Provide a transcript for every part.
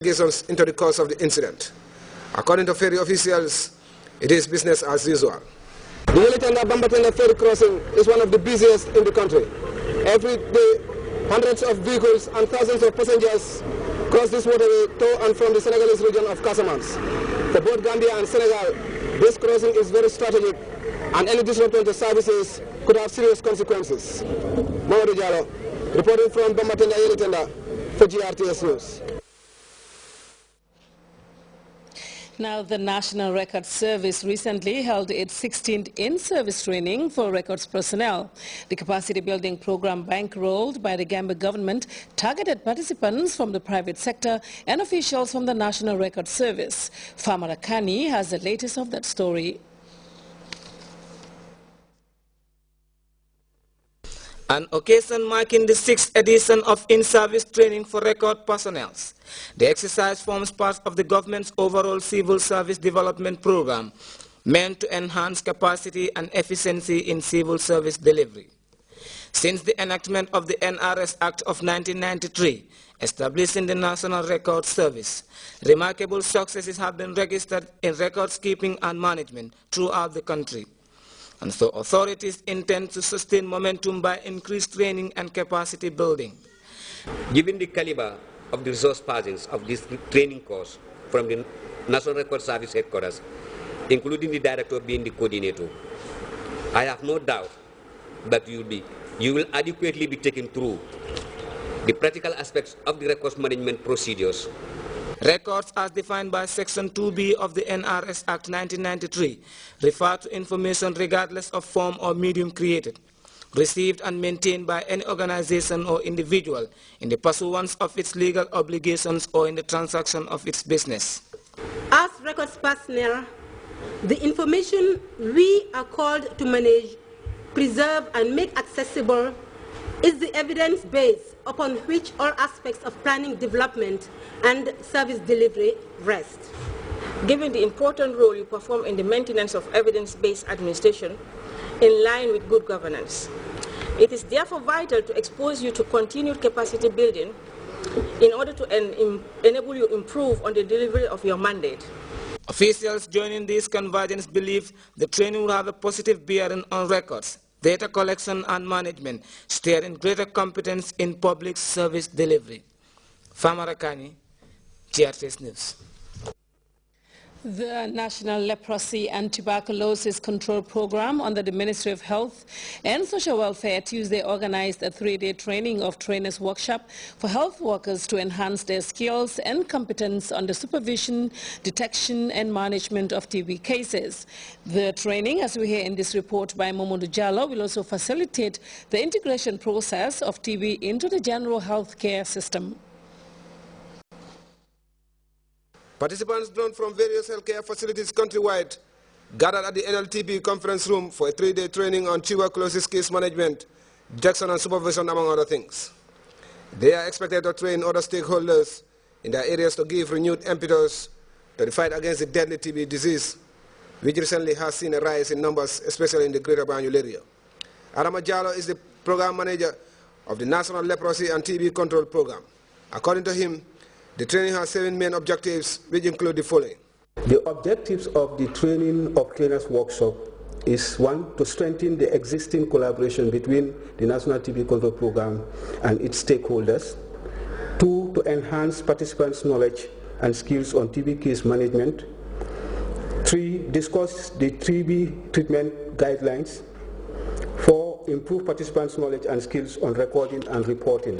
investigations into the cause of the incident. According to ferry officials, it is business as usual. The Yelitanda-Bambatenda ferry crossing is one of the busiest in the country. Every day, hundreds of vehicles and thousands of passengers cross this waterway to and from the Senegalese region of Casamance. For both Gambia and Senegal, this crossing is very strategic, and any disruption to services could have serious consequences. Mamadou Diallo, reporting from Bambatenda Yelitanda for GRTS News. Now, the National Records Service recently held its 16th in-service training for records personnel. The capacity building program bankrolled by the Gambia government targeted participants from the private sector and officials from the National Records Service. Famara Kani has the latest of that story. An occasion marking the 6th edition of in-service training for record personnel. The exercise forms part of the government's overall civil service development program, meant to enhance capacity and efficiency in civil service delivery. Since the enactment of the NRS Act of 1993, establishing the National Records Service, remarkable successes have been registered in records keeping and management throughout the country. And so authorities intend to sustain momentum by increased training and capacity building. Given the caliber of the resource persons of this training course from the National Record Service headquarters, including the director being the coordinator, I have no doubt that you will adequately be taken through the practical aspects of the records management procedures. Records as defined by Section 2B of the NRS Act 1993 refer to information regardless of form or medium created, received and maintained by any organization or individual in the pursuance of its legal obligations or in the transaction of its business. As records personnel, the information we are called to manage, preserve and make accessible is the evidence base upon which all aspects of planning, development and service delivery rest. Given the important role you perform in the maintenance of evidence-based administration in line with good governance, it is therefore vital to expose you to continued capacity building in order to enable you to improve on the delivery of your mandate. Officials joining this convergence believe the training will have a positive bearing on records, data collection and management, steering greater competence in public service delivery. Famara Kani, GRTS News. The National Leprosy and Tuberculosis Control Program under the Ministry of Health and Social Welfare Tuesday organized a 3-day training of trainers workshop for health workers to enhance their skills and competence on the supervision, detection and management of TB cases. The training, as we hear in this report by Mamadou Diallo, will also facilitate the integration process of TB into the general health care system. Participants drawn from various healthcare facilities countrywide gathered at the NLTB conference room for a 3-day training on tuberculosis case management, detection and supervision, among other things. They are expected to train other stakeholders in their areas to give renewed impetus to the fight against the deadly TB disease, which recently has seen a rise in numbers, especially in the Greater Banjul area. Adama Diallo is the program manager of the National Leprosy and TB Control Program. According to him, the training has 7 main objectives, which include the following. The objectives of the training of trainers workshop is 1, to strengthen the existing collaboration between the National TB Control Program and its stakeholders. 2, to enhance participants' knowledge and skills on TB case management. 3, discuss the TB treatment guidelines. 4, improve participants' knowledge and skills on recording and reporting.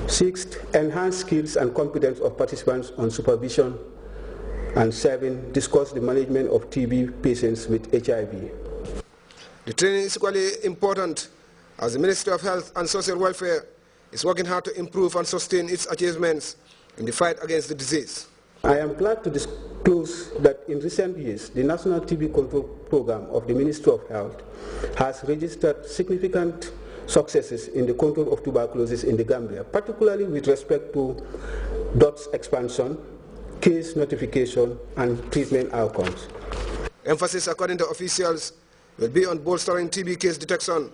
6, enhance skills and competence of participants on supervision. And 7, discuss the management of TB patients with HIV. The training is equally important as the Ministry of Health and Social Welfare is working hard to improve and sustain its achievements in the fight against the disease. I am glad to disclose that in recent years, the National TB Control Program of the Ministry of Health has registered significant successes in the control of tuberculosis in the Gambia, particularly with respect to DOTS expansion, case notification and treatment outcomes. Emphasis, according to officials, will be on bolstering TB case detection,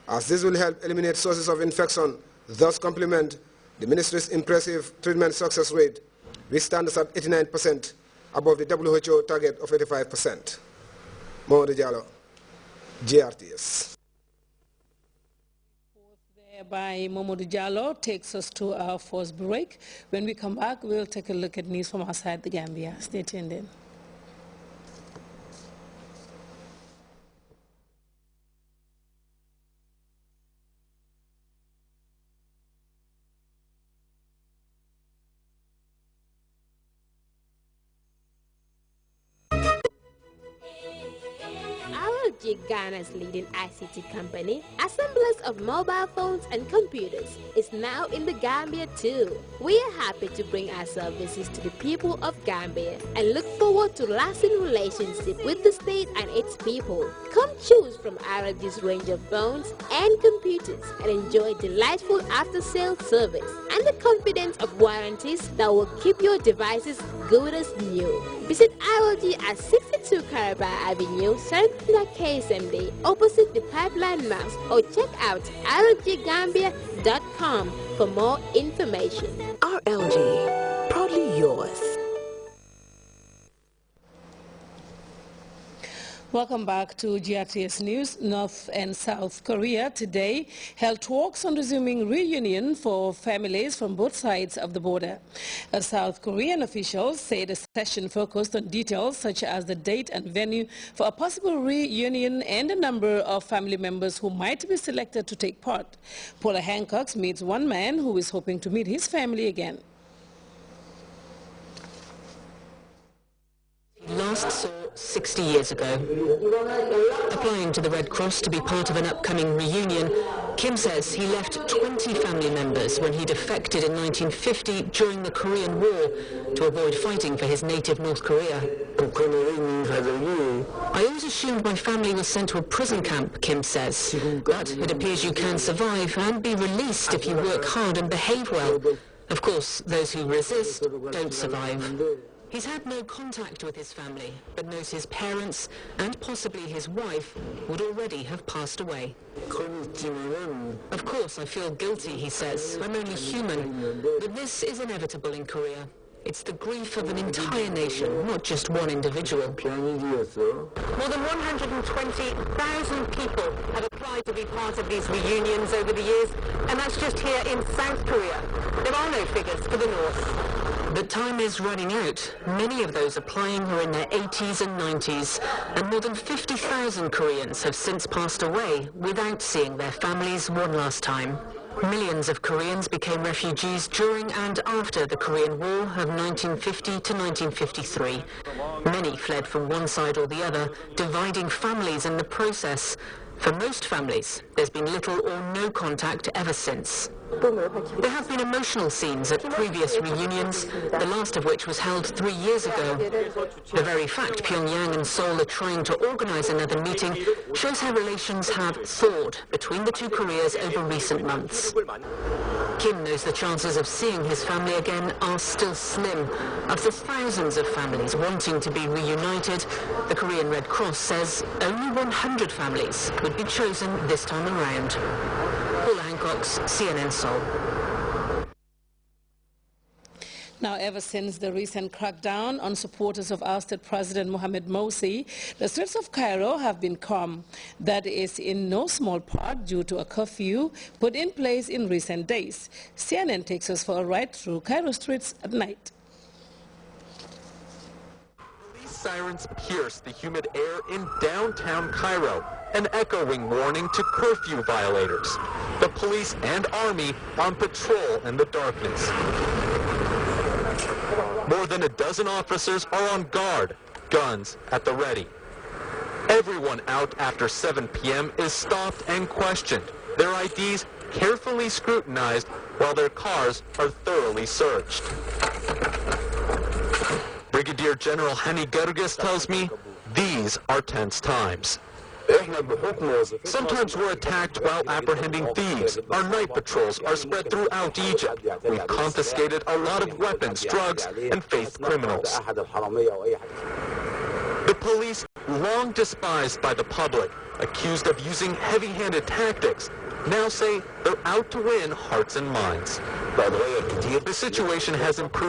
as this will help eliminate sources of infection, thus complement the ministry's impressive treatment success rate, which stands at 89%, above the WHO target of 85%. Mamadou Diallo, GRTS. By Mamadou Diallo takes us to our first break. When we come back, we'll take a look at news from outside the Gambia. Stay tuned in. Ghana's leading ICT company, assemblers of mobile phones and computers, is now in the Gambia too. We are happy to bring our services to the people of Gambia and look forward to lasting relationship with the state and its people. Come choose from RLG's range of phones and computers and enjoy delightful after-sale service and the confidence of warranties that will keep your devices good as new. Visit RLG at 62 Caraba Avenue, Serena KSMD, opposite the Pipeline Mouse, or check out rlggambia.com for more information. RLG, proudly yours. Welcome back to GRTS News. North and South Korea today held talks on resuming reunion for families from both sides of the border. South Korean officials say the session focused on details such as the date and venue for a possible reunion and the number of family members who might be selected to take part. Paula Hancock meets one man who is hoping to meet his family again. Last saw 60 years ago. Applying to the Red Cross to be part of an upcoming reunion, Kim says he left 20 family members when he defected in 1950 during the Korean War to avoid fighting for his native North Korea. I always assumed my family was sent to a prison camp, Kim says, but it appears you can survive and be released if you work hard and behave well. Of course, those who resist don't survive. He's had no contact with his family, but knows his parents and possibly his wife would already have passed away. Of course, I feel guilty, he says. I'm only human. But this is inevitable in Korea. It's the grief of an entire nation, not just one individual. More than 120,000 people have applied to be part of these reunions over the years, and that's just here in South Korea. There are no figures for the North. But time is running out. Many of those applying are in their 80s and 90s, and more than 50,000 Koreans have since passed away without seeing their families one last time. Millions of Koreans became refugees during and after the Korean War of 1950 to 1953. Many fled from one side or the other, dividing families in the process. For most families, there's been little or no contact ever since. There have been emotional scenes at previous reunions, the last of which was held 3 years ago. The very fact Pyongyang and Seoul are trying to organize another meeting shows how relations have thawed between the two Koreas over recent months. Kim knows the chances of seeing his family again are still slim. Of the thousands of families wanting to be reunited, the Korean Red Cross says only 100 families would be chosen this time around. Paula Hancock, CNN Seoul. Now, ever since the recent crackdown on supporters of ousted President Mohamed Morsi, the streets of Cairo have been calm. That is in no small part due to a curfew put in place in recent days. CNN takes us for a ride through Cairo streets at night. Police sirens pierce the humid air in downtown Cairo, an echoing warning to curfew violators. The police and army on patrol in the darkness. More than a dozen officers are on guard, guns at the ready. Everyone out after 7 p.m. is stopped and questioned, their IDs carefully scrutinized while their cars are thoroughly searched. Brigadier General Hani Gerges tells me these are tense times. Sometimes we're attacked while apprehending thieves. Our night patrols are spread throughout Egypt. We've confiscated a lot of weapons, drugs, and faith criminals. The police, long despised by the public, accused of using heavy-handed tactics, now say they're out to win hearts and minds. The situation has improved